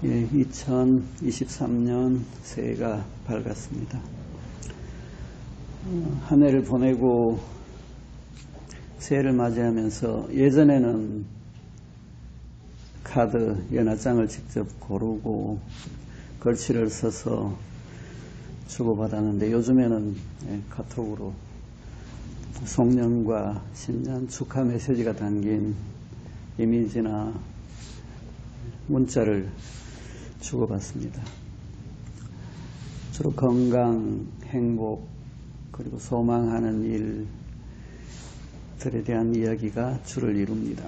2023년 새해가 밝았습니다. 한 해를 보내고 새해를 맞이하면서 예전에는 카드 연하장을 직접 고르고 글씨를 써서 주고받았는데 요즘에는 카톡으로 송년과 신년 축하 메시지가 담긴 이미지나 문자를 주고받습니다. 주로 건강, 행복, 그리고 소망하는 일들에 대한 이야기가 주를 이룹니다.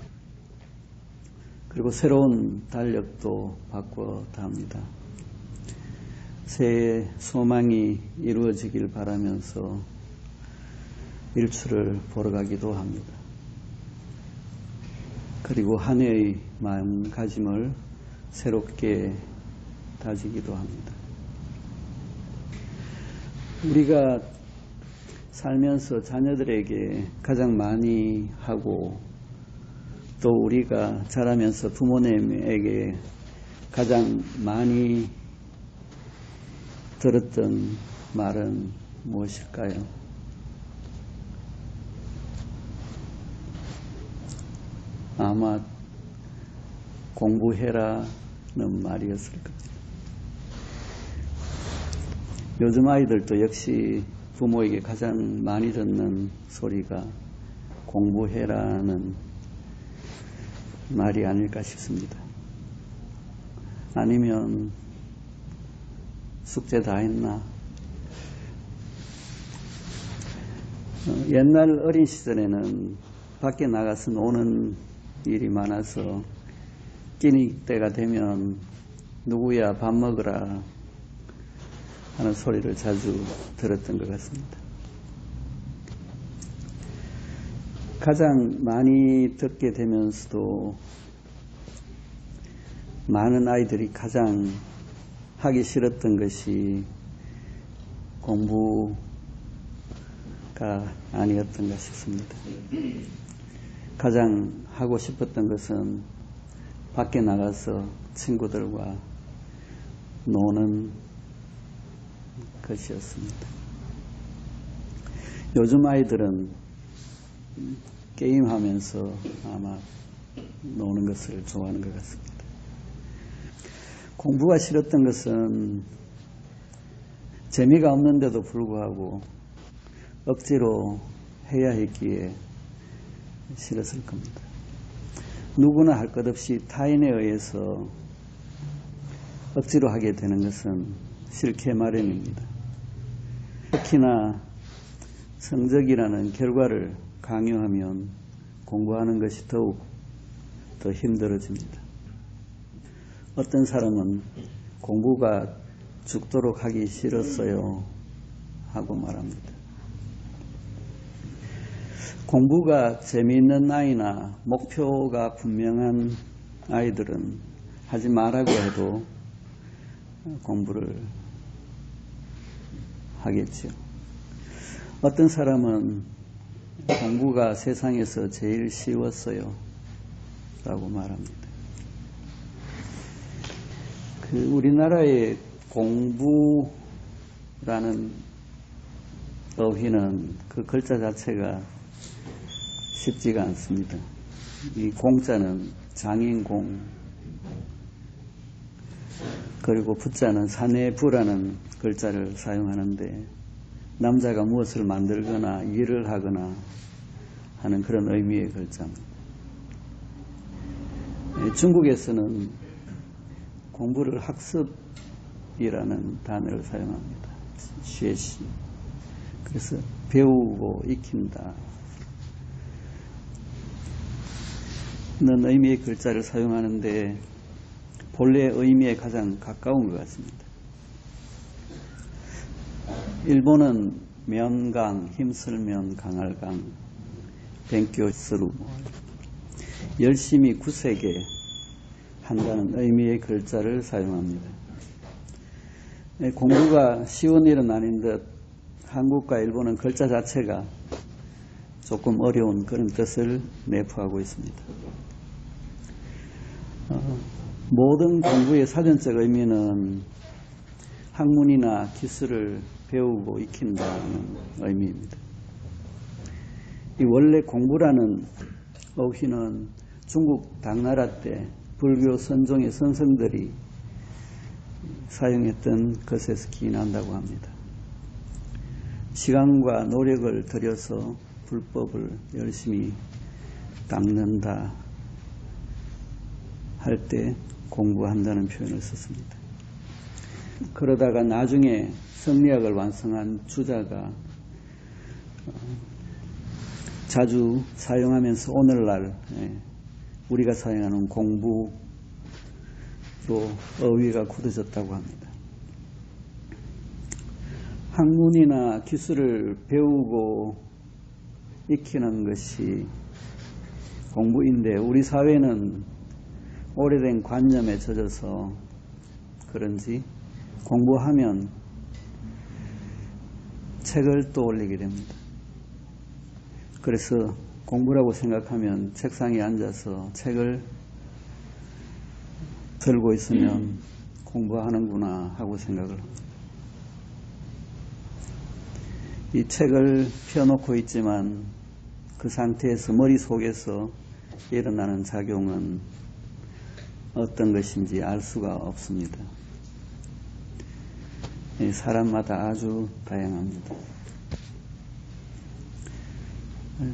그리고 새로운 달력도 바꿔 답니다. 새해 소망이 이루어지길 바라면서 일출을 보러 가기도 합니다. 그리고 한 해의 마음가짐을 새롭게 다지기도 합니다. 우리가 살면서 자녀들에게 가장 많이 하고 또 우리가 자라면서 부모님에게 가장 많이 들었던 말은 무엇일까요? 아마 공부해라는 말이었을 겁니다. 요즘 아이들도 역시 부모에게 가장 많이 듣는 소리가 공부해라는 말이 아닐까 싶습니다. 아니면 숙제 다 했나? 옛날 어린 시절에는 밖에 나가서 노는 일이 많아서 끼니 때가 되면 누구야 밥 먹으라 하는 소리를 자주 들었던 것 같습니다. 가장 많이 듣게 되면서도 많은 아이들이 가장 하기 싫었던 것이 공부가 아니었던가 싶습니다. 가장 하고 싶었던 것은 밖에 나가서 친구들과 노는 것이었습니다. 요즘 아이들은 게임하면서 아마 노는 것을 좋아하는 것 같습니다. 공부가 싫었던 것은 재미가 없는데도 불구하고 억지로 해야 했기에 싫었을 겁니다. 누구나 할 것 없이 타인에 의해서 억지로 하게 되는 것은 싫게 마련입니다. 특히나 성적이라는 결과를 강요하면 공부하는 것이 더욱 더 힘들어집니다. 어떤 사람은 공부가 죽도록 하기 싫었어요 하고 말합니다. 공부가 재미있는 아이나 목표가 분명한 아이들은 하지 말라고 해도 공부를 하겠죠. 어떤 사람은 공부가 세상에서 제일 쉬웠어요 라고 말합니다. 우리나라의 공부라는 어휘는 그 글자 자체가 쉽지가 않습니다. 이 공자는 장인공, 그리고 부자는 사내부라는 글자를 사용하는데 남자가 무엇을 만들거나 일을 하거나 하는 그런 의미의 글자입니다. 중국에서는 공부를 학습이라는 단어를 사용합니다. 쉐시. 그래서 배우고 익힌다 는 의미의 글자를 사용하는데 본래 의미에 가장 가까운 것 같습니다. 일본은 면강, 힘쓸면 강할 강, 뱅교스루, 열심히 굳세게 한다는 의미의 글자를 사용합니다. 공부가 쉬운 일은 아닌 듯 한국과 일본은 글자 자체가 조금 어려운 그런 뜻을 내포하고 있습니다. 모든 공부의 사전적 의미는 학문이나 기술을 배우고 익힌다는 의미입니다. 이 원래 공부라는 어휘는 중국 당나라 때 불교 선종의 선성들이 사용했던 것에서 기인한다고 합니다. 시간과 노력을 들여서 불법을 열심히 닦는다 할 때 공부한다는 표현을 썼습니다. 그러다가 나중에 성리학을 완성한 주자가 자주 사용하면서 오늘날 우리가 사용하는 공부로 어휘가 굳어졌다고 합니다. 학문이나 기술을 배우고 익히는 것이 공부인데 우리 사회는 오래된 관념에 젖어서 그런지 공부하면 책을 떠올리게 됩니다. 그래서 공부라고 생각하면 책상에 앉아서 책을 들고 있으면 공부하는구나 하고 생각을 합니다. 이 책을 펴놓고 있지만 그 상태에서 머릿속에서 일어나는 작용은 어떤 것인지 알 수가 없습니다. 사람마다 아주 다양합니다.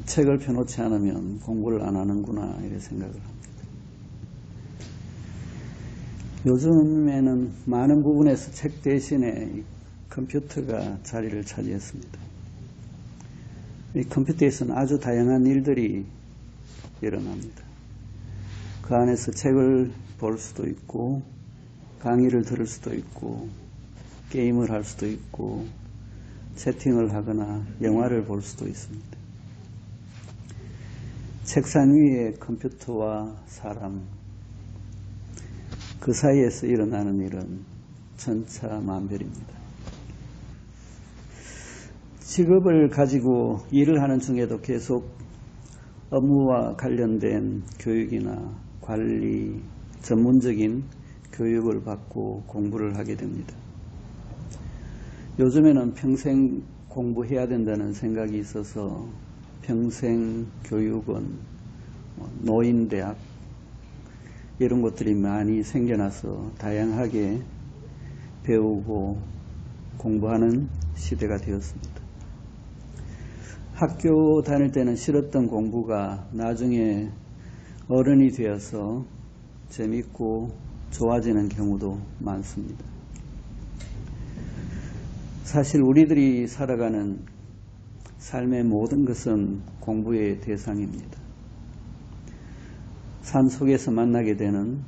책을 펴놓지 않으면 공부를 안 하는구나 이렇게 생각을 합니다. 요즘에는 많은 부분에서 책 대신에 컴퓨터가 자리를 차지했습니다. 이 컴퓨터에서는 아주 다양한 일들이 일어납니다. 그 안에서 책을 볼 수도 있고 강의를 들을 수도 있고 게임을 할 수도 있고 채팅을 하거나 영화를 볼 수도 있습니다. 책상 위에 컴퓨터와 사람 그 사이에서 일어나는 일은 천차만별입니다. 직업을 가지고 일을 하는 중에도 계속 업무와 관련된 교육이나 관리, 전문적인 교육을 받고 공부를 하게 됩니다. 요즘에는 평생 공부해야 된다는 생각이 있어서 평생 교육원, 노인대학 이런 것들이 많이 생겨나서 다양하게 배우고 공부하는 시대가 되었습니다. 학교 다닐 때는 싫었던 공부가 나중에 어른이 되어서 재밌고 좋아지는 경우도 많습니다. 사실 우리들이 살아가는 삶의 모든 것은 공부의 대상입니다. 삶 속에서 만나게 되는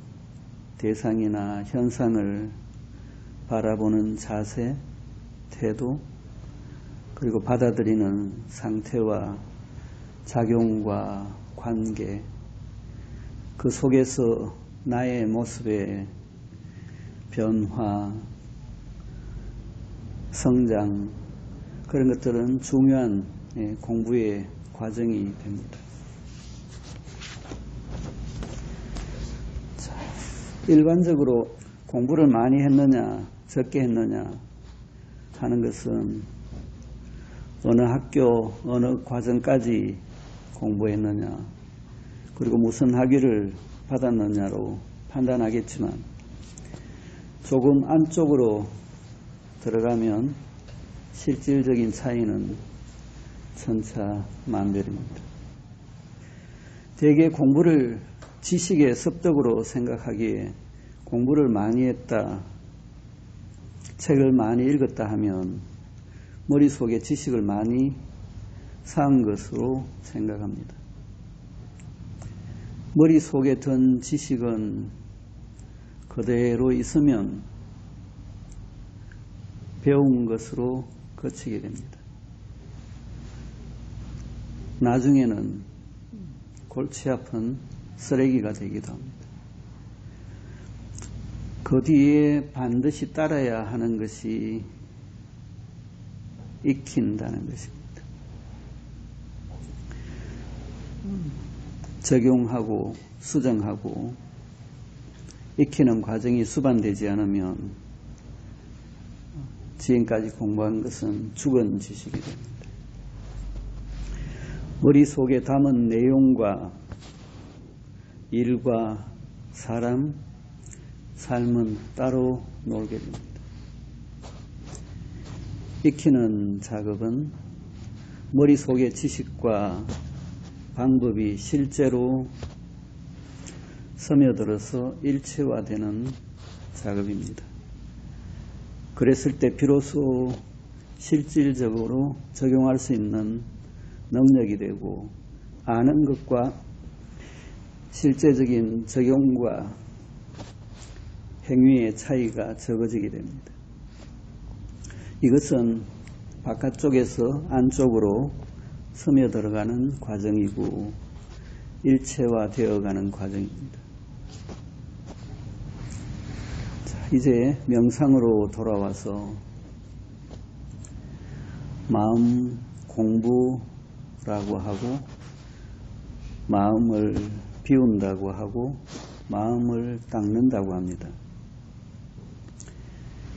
대상이나 현상을 바라보는 자세, 태도, 그리고 받아들이는 상태와 작용과 관계, 그 속에서 나의 모습의 변화, 성장, 그런 것들은 중요한 공부의 과정이 됩니다. 자, 일반적으로 공부를 많이 했느냐, 적게 했느냐 하는 것은 어느 학교, 어느 과정까지 공부했느냐, 그리고 무슨 학위를 받았느냐로 판단하겠지만 조금 안쪽으로 들어가면 실질적인 차이는 천차만별입니다. 대개 공부를 지식의 습득으로 생각하기에 공부를 많이 했다, 책을 많이 읽었다 하면 머릿속에 지식을 많이 쌓은 것으로 생각합니다. 머릿속에 든 지식은 그대로 있으면 배운 것으로 그치게 됩니다. 나중에는 골치 아픈 쓰레기가 되기도 합니다. 그 뒤에 반드시 따라야 하는 것이 익힌다는 것입니다. 적용하고 수정하고 익히는 과정이 수반되지 않으면 지금까지 공부한 것은 죽은 지식이 됩니다. 머릿속에 담은 내용과 일과 사람, 삶은 따로 놀게 됩니다. 익히는 작업은 머릿속의 지식과 방법이 실제로 스며들어서 일체화되는 작업입니다. 그랬을 때 비로소 실질적으로 적용할 수 있는 능력이 되고 아는 것과 실제적인 적용과 행위의 차이가 적어지게 됩니다. 이것은 바깥쪽에서 안쪽으로 스며들어가는 과정이고 일체화되어가는 과정입니다. 자, 이제 명상으로 돌아와서 마음 공부라고 하고 마음을 비운다고 하고 마음을 닦는다고 합니다.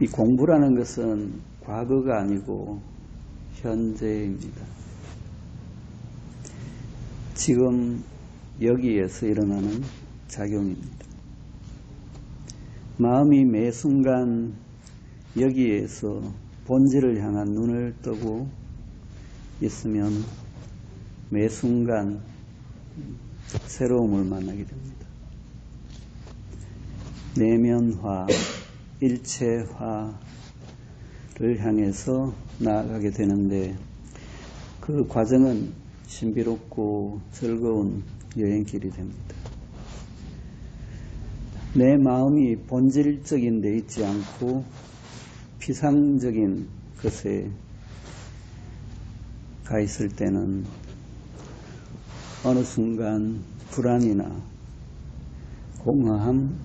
이 공부라는 것은 과거가 아니고 현재입니다. 지금 여기에서 일어나는 작용입니다. 마음이 매 순간 여기에서 본질을 향한 눈을 뜨고 있으면 매 순간 새로움을 만나게 됩니다. 내면화, 일체화를 향해서 나아가게 되는데 그 과정은 신비롭고 즐거운 여행길이 됩니다. 내 마음이 본질적인 데 있지 않고 피상적인 것에 가 있을 때는 어느 순간 불안이나 공허함,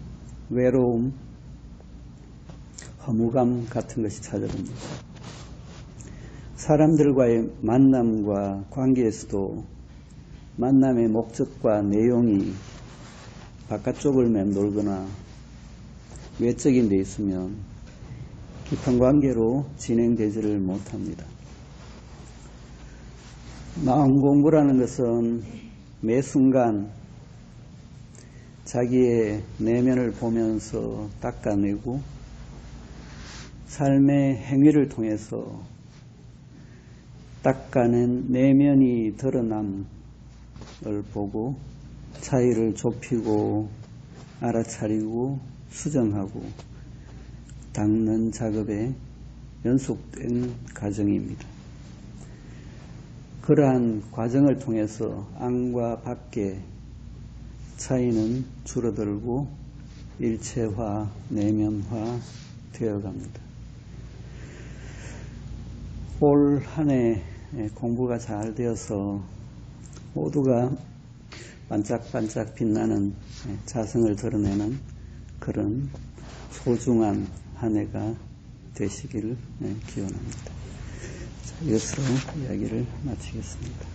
외로움, 허무감 같은 것이 찾아옵니다. 사람들과의 만남과 관계에서도 만남의 목적과 내용이 바깥쪽을 맴돌거나 외적인 데 있으면 깊은 관계로 진행되지를 못합니다. 마음 공부라는 것은 매 순간 자기의 내면을 보면서 닦아내고 삶의 행위를 통해서 닦아낸 내면이 드러남을 보고 차이를 좁히고 알아차리고 수정하고 닦는 작업에 연속된 과정입니다. 그러한 과정을 통해서 안과 밖의 차이는 줄어들고 일체화, 내면화 되어갑니다. 올 한 해 공부가 잘 되어서 모두가 반짝반짝 빛나는 자성을 드러내는 그런 소중한 한 해가 되시기를 기원합니다. 자, 이것으로 이야기를 마치겠습니다.